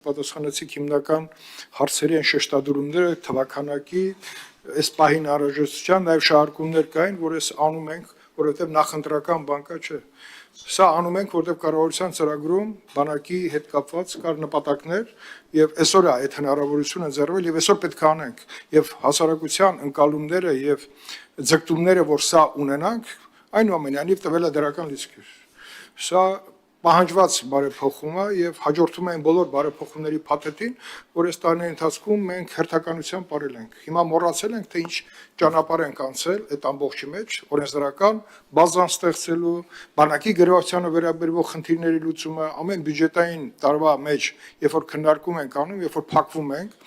Պատասխանեցիք հիմնական հարցերի են շեշտադրումները թվականակի այս պահին անհրաժեշտության նաև շահարկումներ կային, որ այս անում ենք, որովհետև նախընտրական բան կա չէ։ Սա անում ենք, որովհետև կառավարության ծրագրում բանակի հետ կապված կար նպատակներ եւ այսօր է այդ հնարավորությունը ձեռվել եւ այսօր պետք է անենք եւ հասարակության ընկալումները եւ ձգտումները, որ սա ունենանք, այնուամենայնիվ տվել է դրական լիցքեր։ Սա պահանջված բարեփոխում է եւ հաջորդում են բոլոր բարեփոխումների փաթեթին, որ այս տարիների ընթացքում մենք հերթականությամբ ապրել ենք։ Հիմա մոռացել ենք, թե ինչ ճանապարհ ենք անցել այդ ամբողջի մեջ, օրենսդրական բազան ստեղծելու, բանակի գրավությանը վերաբերող խնդիրների լուծումը, ամեն բյուջետային տարվա մեջ, երբ որ քննարկում ենք անում, երբ որ փակվում ենք,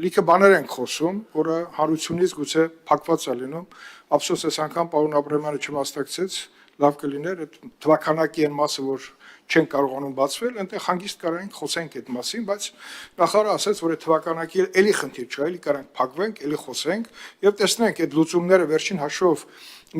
լիքը բաներ ենք խոսում, որը հարությունից գուցե փակված է լինում։ Ափսոս այս անգամ պարոն Աբրահամյանը չմասնակցեց, լավ կլիներ այդ թվականակի այն մասը, որ չեն կարողանում բացվել, այնտեղ հանգիստ կարանք խոսենք այդ մասին, բայց նախարարը ասաց, որ այդ թվականակի էլի խնդիր չկա, էլի կարանք փակվենք, էլի խոսենք եւ տեսնենք այդ լուծումները վերջին հաշվով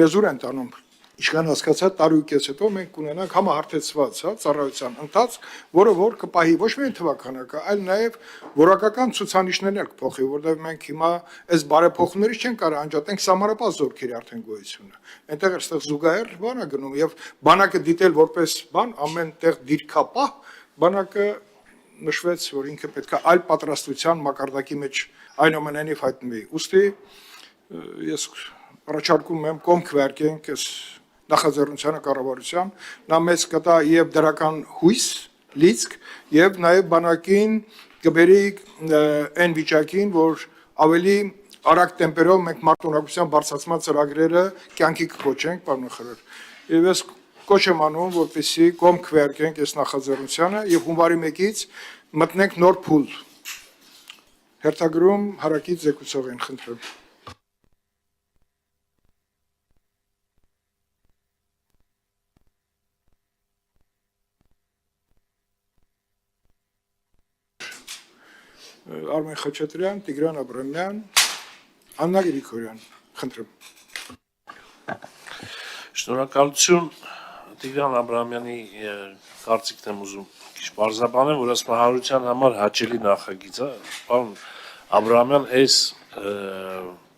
մեզ ուր են տանում։ Ինչքան հասկացա, տարուկից հետո մենք կունենանք համահարթեցված, ծառայության ընթացք, որը որ կպահի ոչ միայն թվականակը, այլ նաև որակական ցուցանիշներն էլ կփոխի, որովհետև մենք հիմա այս բարեփոխումներից չեն կարող անջատենք սահմանապահ զորքերի արդեն գոյությունը։ Այնտեղ այստեղ զուգահեռ բան է գնում եւ բանակը դիտել որպես բան ամեն տեղ դիրքապահ, բանակը նշվեց, որ ինքը պետք է այլ պատրաստության մակարդակի մեջ այնուամենայնիվ հայտնվի։ Ուստի ես առաջարկում եմ կողմ քվեարկենք այս նախաձեռնությանը կառավարության, նա մեծ կտա եւ դրական հույս, լիցք եւ նաեւ բանակին կբերի այն վիճակին, որ ավելի արագ տեմպերով մենք մարտունակության բարձրացման ծրագրերը կյանքի կկոչենք, պարոն նախարար։ Եվ ես կոչ եմ անում, որպեսզի կողմ քվեարկենք այս նախաձեռնությանը եւ հունվարի 1-ից մտնենք նոր փուլ։ Հերթագրում հարակից զեկուցող են խնդրում։ Արմեն Խաչատրյան, Տիգրան Աբրահամյան, Աննա Գրիգորյան, խնդրում։ Շնորհակալություն Տիգրան Աբրահամյանի կարծիքն եմ ուզում քիչ բարձրաբանել, որ ասում հանրության համար հաճելի նախագիծ է։ Պարոն Աբրահամյան, այս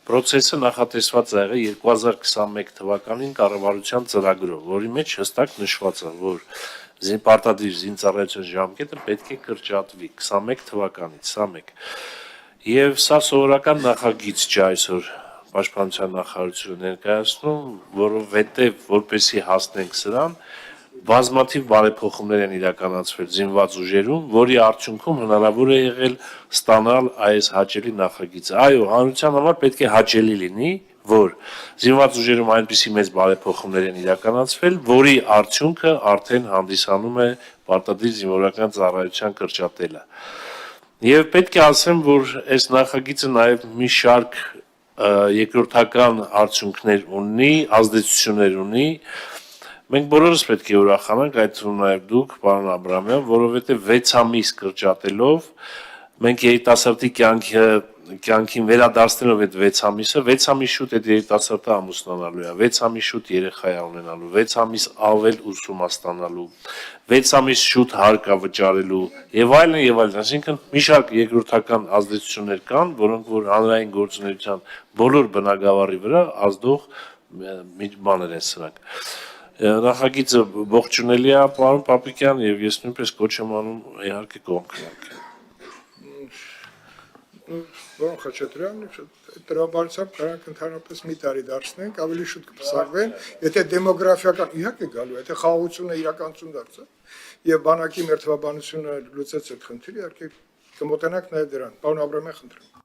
process-ը նախատեսված է եղել 2021 թվականին կառավարության ծրագրով, որի մեջ հստակ նշված է, որ պարտադիր զինծառայության ժամկետը պետք է կրճատվի 21 թվականից, 21։ Եվ սա սովորական նախագիծ չէ այսօր Պաշտպանության նախարարությունը ներկայացնում, որովհետև որպեսզի հասնենք սրան, բազմաթիվ բարեփոխումներ են իրականացվել զինված ուժերում, որի արդյունքում հնարավոր է եղել ստանալ այս հաճելի նախագիծը։ Այո, հանրության համար պետք է հաճելի լինի, որ զինված ուժերում այնպիսի մեծ բարեփոխումներ են իրականացվել, որի արդյունքը արդեն հանդիսանում է պարտադիր զինվորական ծառայության կրճատելը։ Եվ պետք է ասեմ, որ այս նախագիծը նաև մի շարք երկրորդական արդյունքներ ունի, ազդեցություններ ունի։ Մենք բոլորս պետք է ուրախանանք, այդ թվում նաև դուք, պարոն Աբրահամյան, որովհետև 6 ամիս կրճատելով մենք երիտասարդի կյանքին վերադարձնելով այդ 6 ամիսը, 6 ամիս շուտ այդ երիտասարդը ամուսնանալու է, 6 ամիս շուտ երեխա է ունենալու, 6 ամիս ավել ուսում է ստանալու, 6 ամիս շուտ հարկ է վճարելու եւ այլն, այսինքն մի շարք երկրորդական ազդեցություններ կան, որոնք որ հանրային գործունեության բոլոր բնագավառի վրա ազդող բաներ են սրանք։ Նախագիծը ողջունելի է, պարոն Պապիկյան, եւ ես նույնպես կոչ եմ անում իհարկե կողմ քվեարկել։ Պարոն Խաչատրյան, տրամաբանությամբ կարանք ընդհանրապես մի տարի դարձնենք, ավելի շուտ կփսակվեն, եթե դեմոգրաֆիական իհարկե գալու, եթե խաղաղությունը իրականություն դարձա, եւ բանակի մեր թվաբանությունը լուծեց այդ խնդիրը, իհարկե կմոտենանք նաեւ դրան։ Պարոն Աբրահամյան, խնդրեմ։